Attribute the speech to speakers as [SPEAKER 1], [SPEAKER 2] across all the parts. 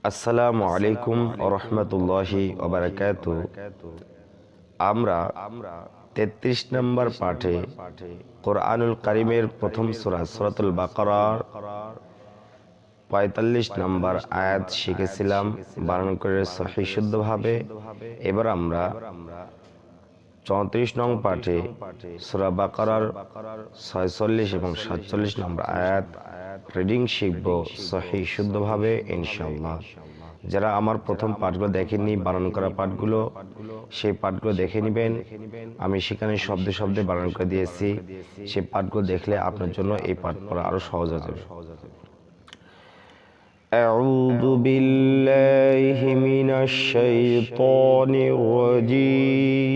[SPEAKER 1] আসসালামু আলাইকুম ওয়া রাহমাতুল্লাহি ওয়া বারাকাতুহু। আমরা 33 নম্বর পাঠে কোরআনুল কারীমের প্রথম সূরা সূরাতুল বাকারার 45 নম্বর আয়াত শিখেছিলাম বানান করে সহিহ শুদ্ধভাবে। এবার আমরা 34 নং পাঠে সূরা বাকারার 46 এবং 47 নম্বর আয়াত রিডিং শিখব সহিহ শুদ্ধভাবে ইনশাআল্লাহ। যারা আমার প্রথম পাঠগুলো দেখেননি, বানান করা পাঠগুলো, সেই পাঠগুলো দেখে নেবেন। আমি সেখানে শব্দে শব্দে বানান করে দিয়েছি, সেই পাঠগুলো দেখলে আপনার জন্য এই পাঠ পড়া আরো সহজ হয়ে যাবে। أعوذ بالله من الشيطان الرجيم.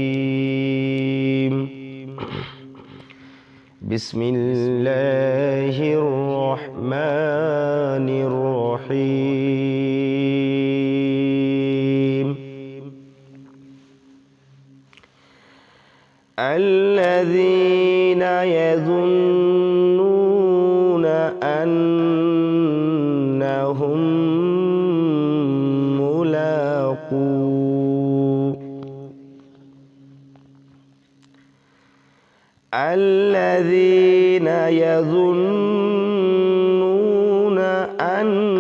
[SPEAKER 1] بسم الله الرحمن الرحيم. الذين يظنون أنهم ملاقو الذين يظنون أنهم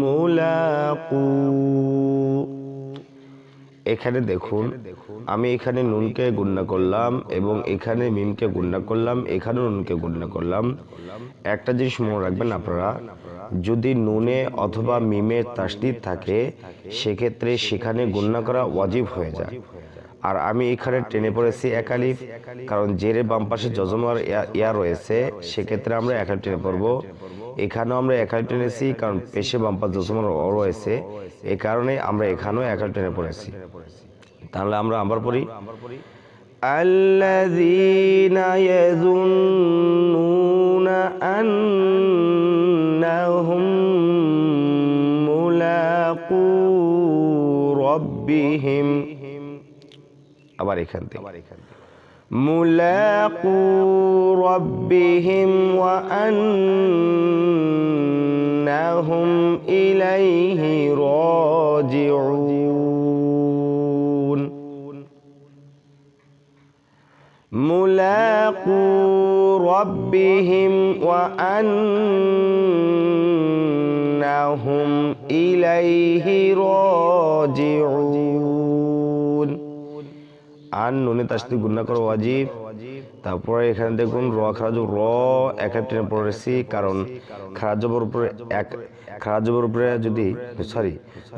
[SPEAKER 1] ملاقو। এখানে দেখুন, আমি এখানে নুনকে গুণনা করলাম এবং এখানে মিমকে গুণনা করলাম, এখানে নুনকে গুণনা করলাম। একটা জিনিস মনে রাখবেন আপনারা, যদি নুনে অথবা মিমের তাসদীদ থাকে সেক্ষেত্রে সেখানে গুণনা করা ওয়াজিব হয়ে যায়। আর আমি এখানে টেনে পড়েছি এক আলিফ, কারণ জেরে বাম পাশে যজমার ইয়া রয়েছে, সেক্ষেত্রে আমরা এক আলিফ টেনে পড়বো। এখানেও আমরা এক আলিফ টেনেছি, কারণ পেশে বাম পাশে যজমার অ রয়েছে, এই কারণে আমরা এখানেও এক আলিফ টেনে পড়েছি। তাহলে আমরা আবার পড়ি, আল্লাযীনা ইয়াযুন্নুনা আন্নাহুম মুলাকু রাব্বিহিম। আবার এখান থেকে মুলাকু রাব্বিহিম ওয়া আন্নাহুম ইলাইহি রাজিউন। মুলাকু রাব্বিহিম ওয়া আন্নাহুম ইলাইহি রাজিউন। আন নুনে তাসদীদ গুণনা করা ওয়াজিব। তারপরে এখানে দেখুন র খারাজ র এক টেনে পড়েছি, কারণ খারাজবের উপরে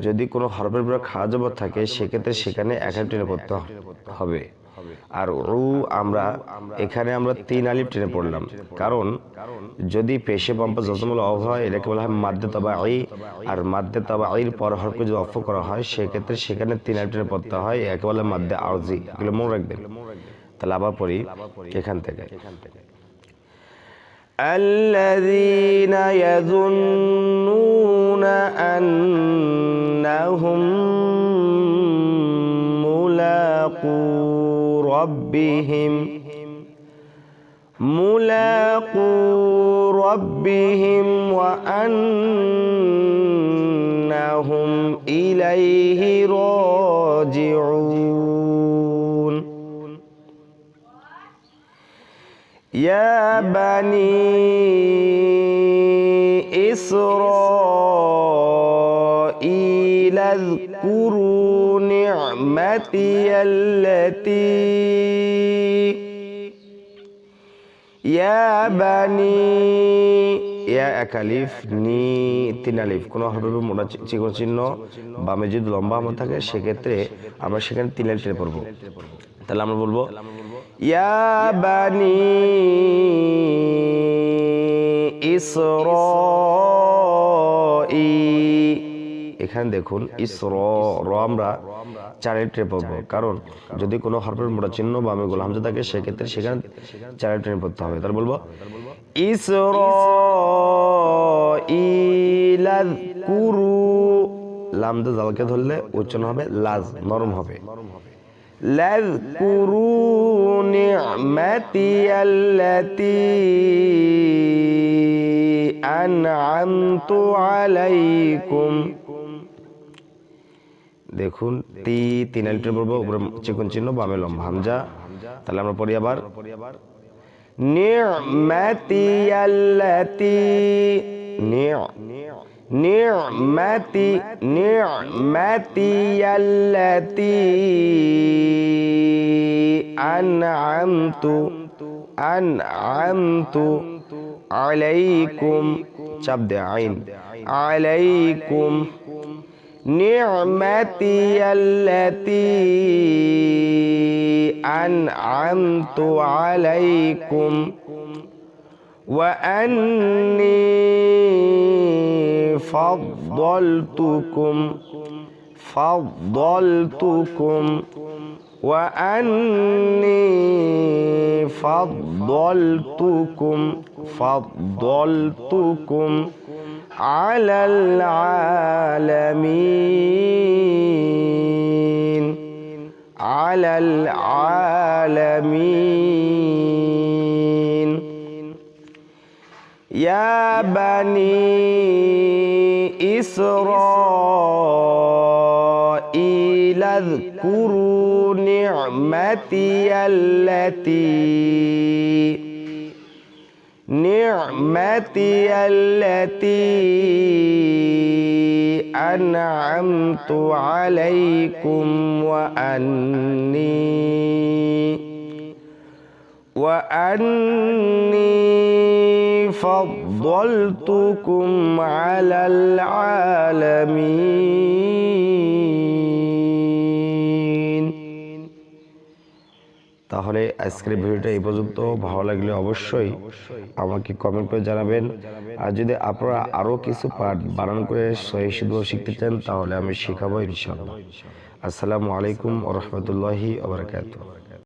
[SPEAKER 1] যদি কোনো হরফের উপরে খারাজবর থাকে সেক্ষেত্রে সেখানে এক টেনে পড়তে হবে। আর আমরা এখানে 3 আলিফ টেনে পড়লাম, কারণ যদি পেশে বাম্পা যজমুল অফ হয় এটাকে বলা হয় মাদ্দে তাবাঈ। আর মাদ্দে তাবাঈর পর হরফকে যদি অফ করা হয় সেক্ষেত্রে সেখানে 3 আলিফ টেনে পড়তে হয়, একে বলে মাদ্দে আরজি। এগুলো মনে রাখবেন। তাহলে আবার পড়ি এখান থেকে, الذين يظنون أنهم ملاقو ربهم وأنهم إليه راجعون. يا بني إسرائيل اذكروا نعمتي التي يا بني ইয়া এক আলিফ, নি 3 আলিফ। কোনো হরফে মোটা চিকন চিহ্ন বামে যদি লম্বা আমল থাকে সেক্ষেত্রে আমরা সেখানে 3 আলিফ টেনে পড়বো। তাহলে আমরা বলবো ইয়া বানি ইসরাঈল। এখানে দেখুন র আমরা 4 আলিফ টেনে পড়বো, কারণ যদি কোনো হরফের মোটা চিহ্ন বামে গোল হামজা থাকে সেক্ষেত্রে সেখানে 4 আলিফ টেনে পড়তে হবে। তাহলে বলবো ইসরাঈল আযকুরু। লামদা জালকে ধরলে উচ্চারণ হবে লাজ, নরম হবে। লাযকুরু নি'মাতি আল্লাতী আনআমতু আলাইকুম। দেখুন তিন আলিফের বলবো, উপরে চিকন চিহ্ন, বামে লম্বা হামজা। তাহলে আমরা পড়ি আবার নি'মাতি আল্লাতি নি'মাতি আল্লাতি আনআমতু আলাইকুম। চাপ দে আইন, আলাইকুম। নি'মাতি আল্লাতি আনআমতু আলাইকুম ওয়া আন্নী ফাদ্দালতুকুম ওয়া আন্নী ফাদ্দালতুকুম আলাল আলামিন। ইয়া বানি ইসরাঈল আযকুরু নি'মাতি আল্লাতি আনআমতু আলাইকুম ওয়া আন্নী ফাদ্দালতুকুম আলাল আলামিন। তাহলে আজকের ভিডিওটা এই পর্যন্ত। ভালো লাগলে অবশ্যই আমাকে কমেন্ট করে জানাবেন। আর যদি আপনারা আরো কিছু পাঠ বানান করে সহিহ শুদ্ধ শিখতে চান তাহলে আমি শেখাবো ইনশাআল্লাহ। আসসালামু আলাইকুম ওয়া রাহমাতুল্লাহি ওয়া বারাকাতুহু।